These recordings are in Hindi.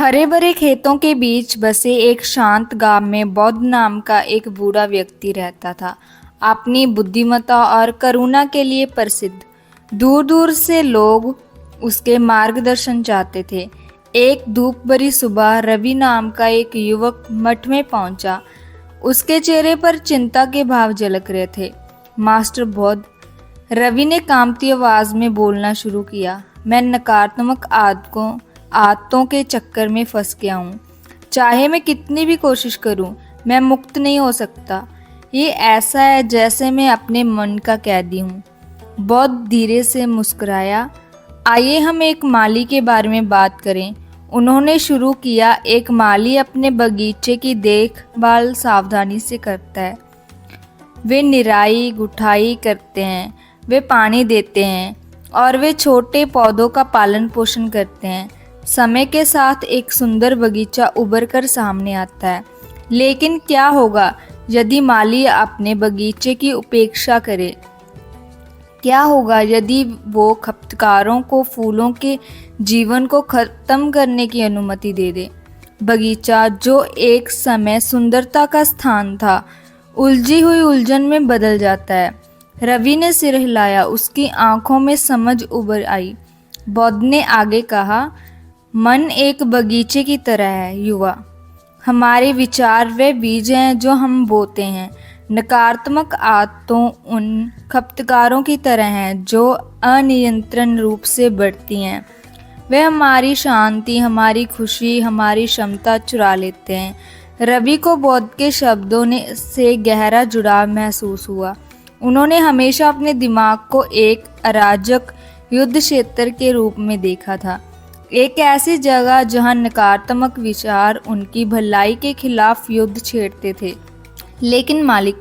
हरे भरे खेतों के बीच बसे एक शांत गांव में बौद्ध नाम का एक बूढ़ा व्यक्ति रहता था। अपनी बुद्धिमत्ता और करुणा के लिए प्रसिद्ध। दूर दूर से लोग उसके मार्गदर्शन चाहते थे। एक धूप भरी सुबह रवि नाम का एक युवक मठ में पहुंचा। उसके चेहरे पर चिंता के भाव झलक रहे थे। मास्टर बौद्ध, रवि ने कांपती आवाज में बोलना शुरू किया, मैं नकारात्मक आदतों के चक्कर में फंस गया हूँ। चाहे मैं कितनी भी कोशिश करूँ, मैं मुक्त नहीं हो सकता। ये ऐसा है जैसे मैं अपने मन का कैदी हूँ। बौद्ध धीरे से मुस्कुराया। आइए हम एक माली के बारे में बात करें, उन्होंने शुरू किया। एक माली अपने बगीचे की देखभाल सावधानी से करता है। वे निराई गुठाई करते हैं, वे पानी देते हैं और वे छोटे पौधों का पालन पोषण करते हैं। समय के साथ एक सुंदर बगीचा उभर कर सामने आता है। लेकिन क्या होगा यदि माली अपने बगीचे की उपेक्षा करे? क्या होगा यदि वो खपतकारों को फूलों के जीवन को खत्म करने की अनुमति दे दे? बगीचा, जो एक समय सुंदरता का स्थान था, उलझी हुई उलझन में बदल जाता है। रवि ने सिर हिलाया, उसकी आंखों में समझ उभर आई। बौद्ध ने आगे कहा, मन एक बगीचे की तरह है युवा। हमारे विचार वे बीज हैं जो हम बोते हैं। नकारात्मक आदतों उन खपतकारों की तरह हैं जो अनियंत्रित रूप से बढ़ती हैं। वे हमारी शांति, हमारी खुशी, हमारी क्षमता चुरा लेते हैं। रवि को बौद्ध के शब्दों से गहरा जुड़ाव महसूस हुआ। उन्होंने हमेशा अपने दिमाग को एक अराजक युद्ध क्षेत्र के रूप में देखा था, एक ऐसी जगह जहां नकारात्मक विचार उनकी भलाई के खिलाफ युद्ध छेड़ते थे। लेकिन मालिक,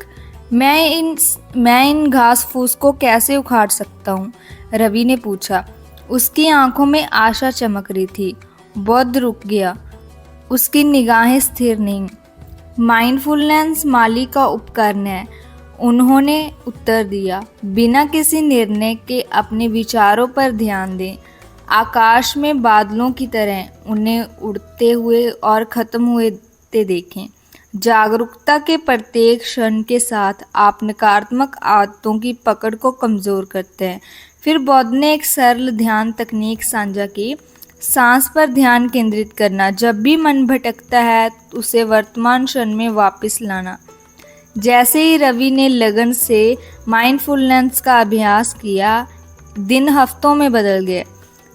मैं इन घास फूस को कैसे उखाड़ सकता हूँ? रवि ने पूछा। उसकी आंखों में आशा चमक रही थी। बौद्ध रुक गया, उसकी निगाहें स्थिर नहीं। माइंडफुलनेस माली का उपकरण है, उन्होंने उत्तर दिया। बिना किसी निर्णय के अपने विचारों पर ध्यान दें। आकाश में बादलों की तरह उन्हें उड़ते हुए और खत्म हुए देखें। जागरूकता के प्रत्येक क्षण के साथ आप नकारात्मक आदतों की पकड़ को कमज़ोर करते हैं। फिर बौद्ध ने एक सरल ध्यान तकनीक साझा की, सांस पर ध्यान केंद्रित करना। जब भी मन भटकता है उसे वर्तमान क्षण में वापस लाना। जैसे ही रवि ने लगन से माइंडफुलनेस का अभ्यास किया, दिन हफ्तों में बदल गए।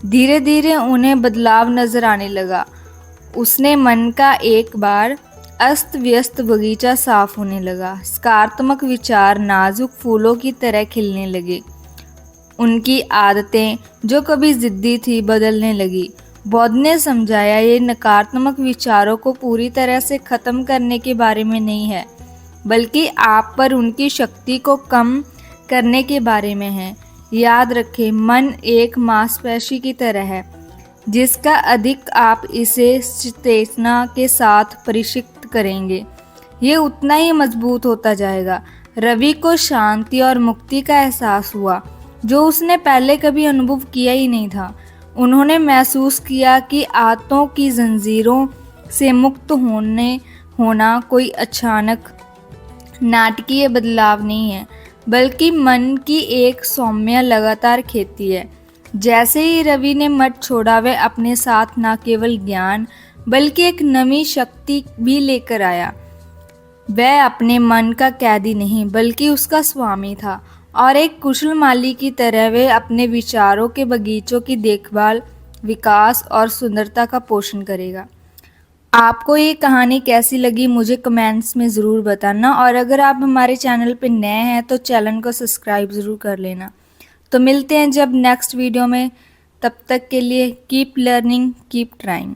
धीरे धीरे उन्हें बदलाव नजर आने लगा। उसने मन का एक बार अस्त व्यस्त बगीचा साफ होने लगा। सकारात्मक विचार नाजुक फूलों की तरह खिलने लगे। उनकी आदतें, जो कभी जिद्दी थी, बदलने लगी। बौद्ध ने समझाया, ये नकारात्मक विचारों को पूरी तरह से खत्म करने के बारे में नहीं है, बल्कि आप पर उनकी शक्ति को कम करने के बारे में है। याद रखें, मन एक मांसपेशी की तरह है, जिसका अधिक आप इसे चेतना के साथ प्रशिक्षित करेंगे, ये उतना ही मजबूत होता जाएगा। रवि को शांति और मुक्ति का एहसास हुआ, जो उसने पहले कभी अनुभव किया ही नहीं था। उन्होंने महसूस किया कि आदतों की जंजीरों से मुक्त होना कोई अचानक नाटकीय बदलाव नहीं है, बल्कि मन की एक सौम्य लगातार खेती है। जैसे ही रवि ने मठ छोड़ा, वह अपने साथ न केवल ज्ञान बल्कि एक नई शक्ति भी लेकर आया। वह अपने मन का कैदी नहीं बल्कि उसका स्वामी था, और एक कुशल माली की तरह वह अपने विचारों के बगीचों की देखभाल, विकास और सुंदरता का पोषण करेगा। आपको ये कहानी कैसी लगी मुझे कमेंट्स में ज़रूर बताना, और अगर आप हमारे चैनल पर नए हैं तो चैनल को सब्सक्राइब ज़रूर कर लेना। तो मिलते हैं जब नेक्स्ट वीडियो में, तब तक के लिए कीप लर्निंग, कीप ट्राइंग।